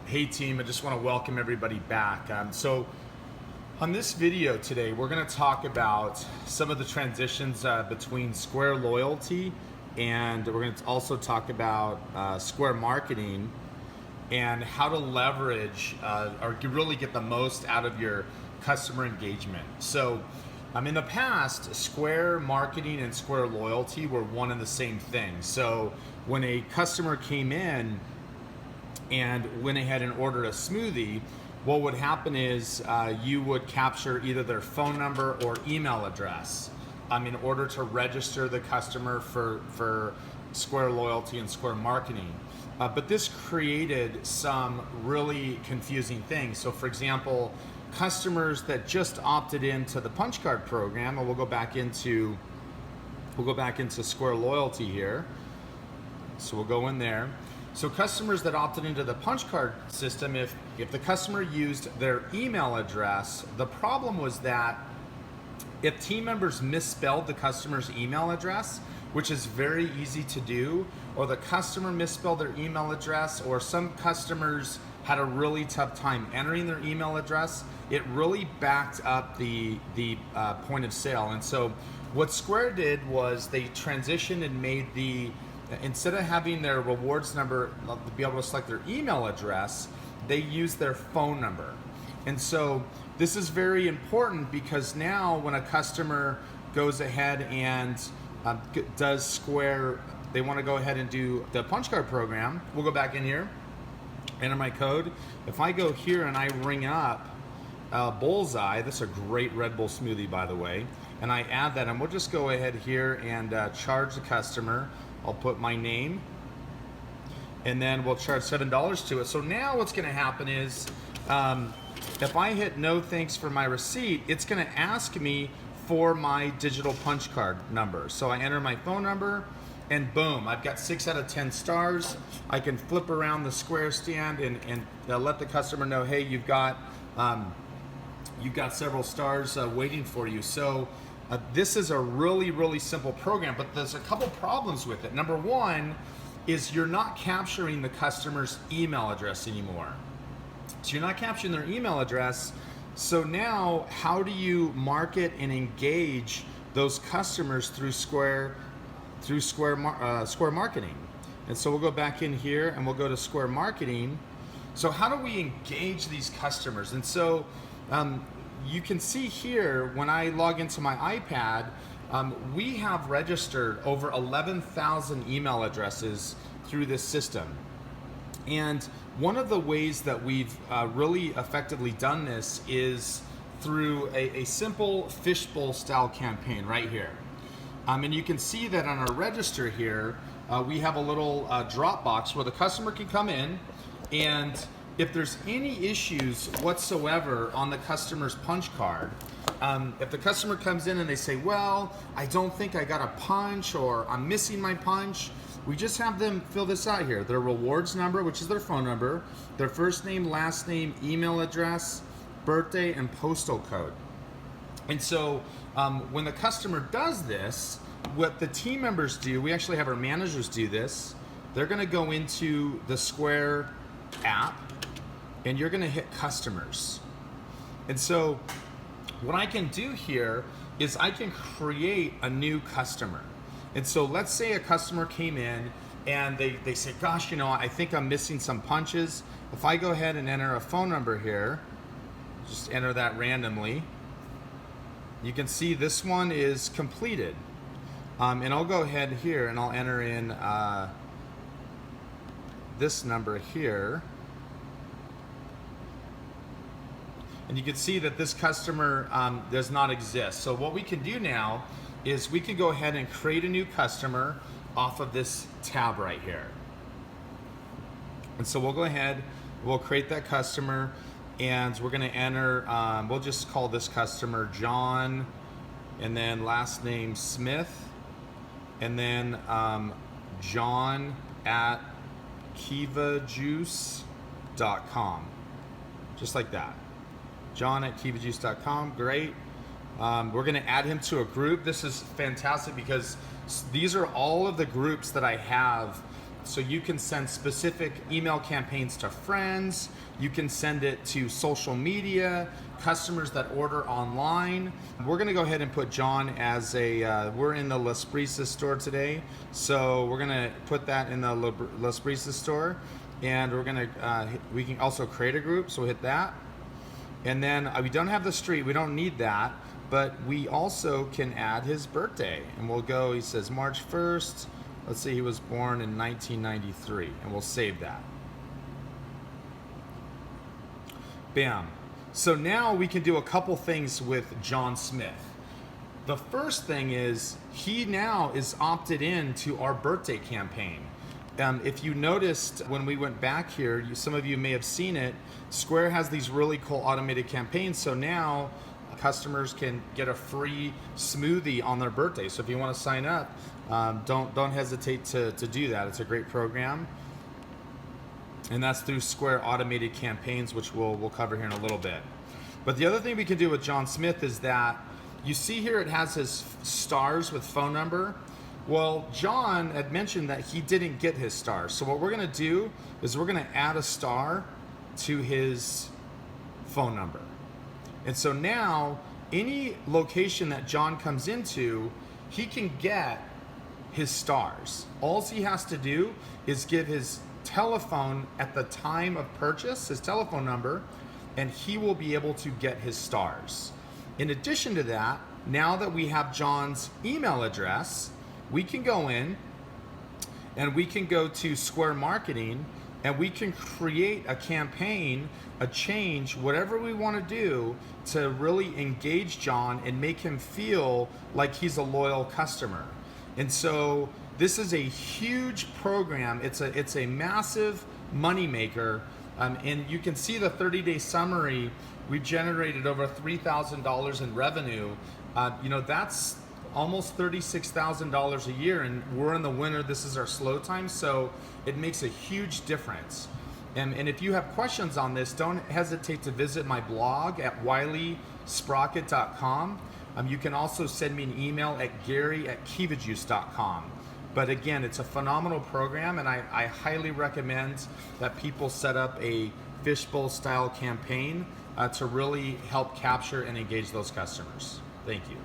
Hey team, I just want to welcome everybody back. So on this video today, we're going to talk about some of the transitions between Square Loyalty, and we're going to also talk about Square Marketing and how to leverage or really get the most out of your customer engagement. So in the past, Square Marketing and Square Loyalty were one and the same thing. So when a customer came in and went ahead and ordered a smoothie, what would happen is you would capture either their phone number or email address in order to register the customer for Square Loyalty and Square Marketing. But this created some really confusing things. So for example, customers that just opted into the punch card program, and we'll go back into Square Loyalty here. So we'll go in there. So customers that opted into the punch card system, if the customer used their email address, the problem was that if team members misspelled the customer's email address, which is very easy to do, or the customer misspelled their email address, or some customers had a really tough time entering their email address, it really backed up the point of sale. And so what Square did was they transitioned and made instead of having their rewards number be able to select their email address, they use their phone number. And so this is very important because now when a customer goes ahead and does Square, they want to go ahead and do the punch card program, we'll go back in here, enter my code. If I go here and I ring up Bullseye, this is a great Red Bull smoothie, by the way, and I add that, and we'll just go ahead here and charge the customer. I'll put my name, and then we'll charge $7 to it. So now what's going to happen is if I hit no thanks for my receipt, it's going to ask me for my digital punch card number. So I enter my phone number, and boom, I've got 6 out of 10 stars. I can flip around the Square stand and let the customer know, hey, you've got several stars waiting for you. So this is a really, really simple program, but there's a couple problems with it. Number one is you're not capturing the customer's email address anymore. So you're not capturing their email address. So now how do you market and engage those customers through Square Marketing? And so we'll go back in here and we'll go to Square Marketing. So how do we engage these customers? And so you can see here when I log into my iPad, we have registered over 11,000 email addresses through this system. And one of the ways that we've really effectively done this is through a simple Fishbowl style campaign right here. And you can see that on our register here, we have a little drop box where the customer can come in, and if there's any issues whatsoever on the customer's punch card, if the customer comes in and they say, well, I don't think I got a punch, or I'm missing my punch, we just have them fill this out here. Their rewards number, which is their phone number, their first name, last name, email address, birthday, and postal code. And so when the customer does this, what the team members do, we actually have our managers do this, they're gonna go into the Square app, and you're gonna hit customers. And so what I can do here is I can create a new customer. And so let's say a customer came in and they say, gosh, I think I'm missing some punches. If I go ahead and enter a phone number here, just enter that randomly, you can see this one is completed. And I'll go ahead here and I'll enter in this number here. And you can see that this customer does not exist. So what we can do now is we can go ahead and create a new customer off of this tab right here. And so we'll go ahead, we'll create that customer, and we're gonna enter, we'll just call this customer John, and then last name Smith, and then John at kivajuice.com, just like that. John at kivajuice.com, great. We're gonna add him to a group. This is fantastic because these are all of the groups that I have So you can send specific email campaigns to friends. You can send it to social media, customers that order online. We're gonna go ahead and put John as a, we're in the Las Brisas store today. So we're gonna put that in the Las Brisas store. And we're gonna, we can also create a group, so we'll hit that. And then we don't have the street, we don't need that, but we also can add his birthday. And we'll go, he says March 1st. Let's see, he was born in 1993, and we'll save that. Bam. So now we can do a couple things with John Smith. The first thing is he now is opted in to our birthday campaign. If you noticed when we went back here, some of you may have seen it, Square has these really cool automated campaigns. So now customers can get a free smoothie on their birthday. So if you want to sign up, don't hesitate to do that. It's a great program. And that's through Square automated campaigns, which we'll cover here in a little bit. But the other thing we can do with John Smith is that you see here it has his stars with phone number. Well, John had mentioned that he didn't get his stars. So what we're gonna do is we're gonna add a star to his phone number. And so now any location that John comes into, he can get his stars. All he has to do is give his telephone at the time of purchase, his telephone number, and he will be able to get his stars. In addition to that, now that we have John's email address, we can go in and we can go to Square Marketing and we can create a campaign, a change, whatever we want to do to really engage John and make him feel like he's a loyal customer. And so this is a huge program. It's a massive money maker. And you can see the 30-day summary. We generated over $3,000 in revenue. That's almost $36,000 a year, and we're in the winter. This is our slow time, so it makes a huge difference. And if you have questions on this, don't hesitate to visit my blog at wileysprocket.com. You can also send me an email at gary@kivajuice.com. But again, it's a phenomenal program, and I highly recommend that people set up a Fishbowl style campaign to really help capture and engage those customers. Thank you.